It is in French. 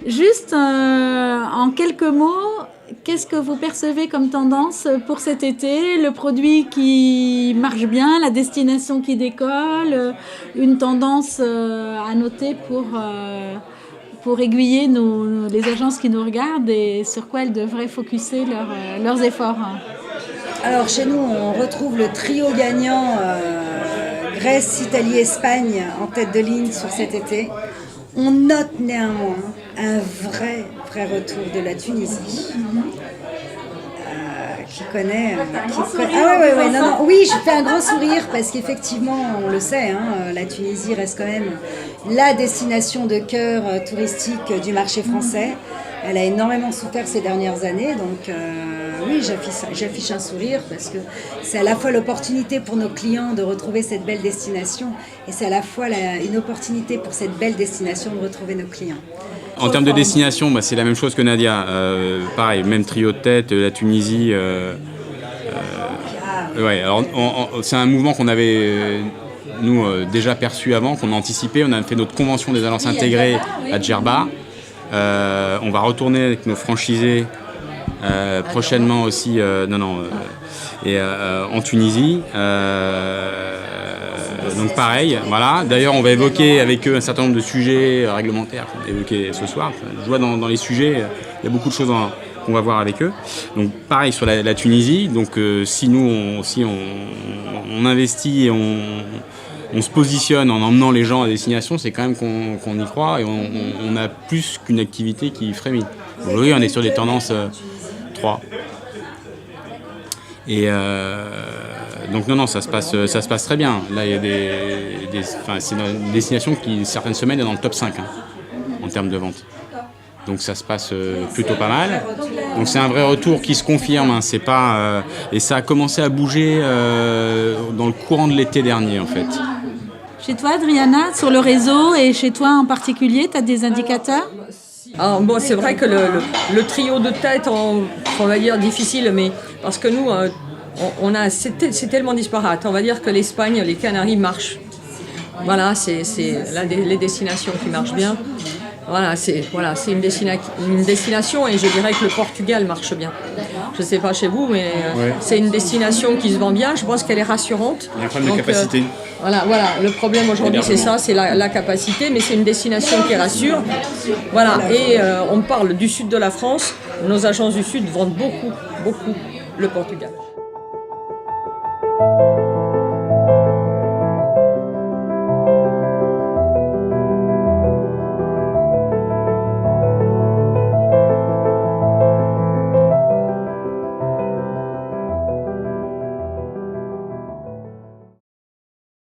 Juste en quelques mots, qu'est-ce que vous percevez comme tendance pour cet été? Le produit qui marche bien, la destination qui décolle, une tendance à noter pour aiguiller les agences qui nous regardent et sur quoi elles devraient focuser leurs efforts. Alors chez nous, on retrouve le trio gagnant Grèce, Italie, Espagne en tête de ligne sur cet été. On note néanmoins un vrai retour de la Tunisie. Qui connaît, Ah ouais, non, oui, je fais un grand sourire parce qu'effectivement, on le sait, hein, la Tunisie reste quand même la destination de cœur touristique du marché français. Elle a énormément souffert ces dernières années, donc oui, j'affiche un sourire parce que c'est à la fois l'opportunité pour nos clients de retrouver cette belle destination et c'est à la fois une opportunité pour cette belle destination de retrouver nos clients. En termes de destination, c'est la même chose que Nadia. Pareil, même trio de tête, la Tunisie. Ouais, alors, c'est un mouvement qu'on avait nous déjà perçu avant, qu'on a anticipé. On a fait notre convention des agences intégrées à Djerba. On va retourner avec nos franchisés prochainement aussi. En Tunisie. Donc pareil, voilà. D'ailleurs, on va évoquer avec eux un certain nombre de sujets réglementaires qu'on va évoquer ce soir. Je vois dans les sujets, il y a beaucoup de choses qu'on va voir avec eux. Donc pareil sur la Tunisie. Donc si nous on investit et on se positionne en emmenant les gens à destination, c'est quand même qu'on y croit et on a plus qu'une activité qui frémit. Aujourd'hui, on est sur des tendances 3. Et donc non, ça se passe très bien. Là, il y a c'est une destination qui, certaines semaines, est dans le top 5 en termes de vente. Donc ça se passe plutôt pas mal. Donc c'est un vrai retour qui se confirme. C'est pas, et ça a commencé à bouger dans le courant de l'été dernier, en fait. Chez toi, Adriana, sur le réseau et chez toi en particulier, tu as des indicateurs? Alors, bon, c'est vrai que le trio de tête, on va dire difficile, mais parce que nous, c'est tellement disparate. On va dire que l'Espagne, les Canaries marchent. Voilà, c'est les destinations qui marchent bien. Voilà, c'est une destination et je dirais que le Portugal marche bien. Je ne sais pas chez vous, mais c'est une destination qui se vend bien. Je pense qu'elle est rassurante. Il y a un problème de capacité. Voilà, le problème aujourd'hui c'est ça, c'est la capacité, mais c'est une destination qui rassure. Voilà, et on parle du sud de la France. Nos agences du sud vendent beaucoup le Portugal.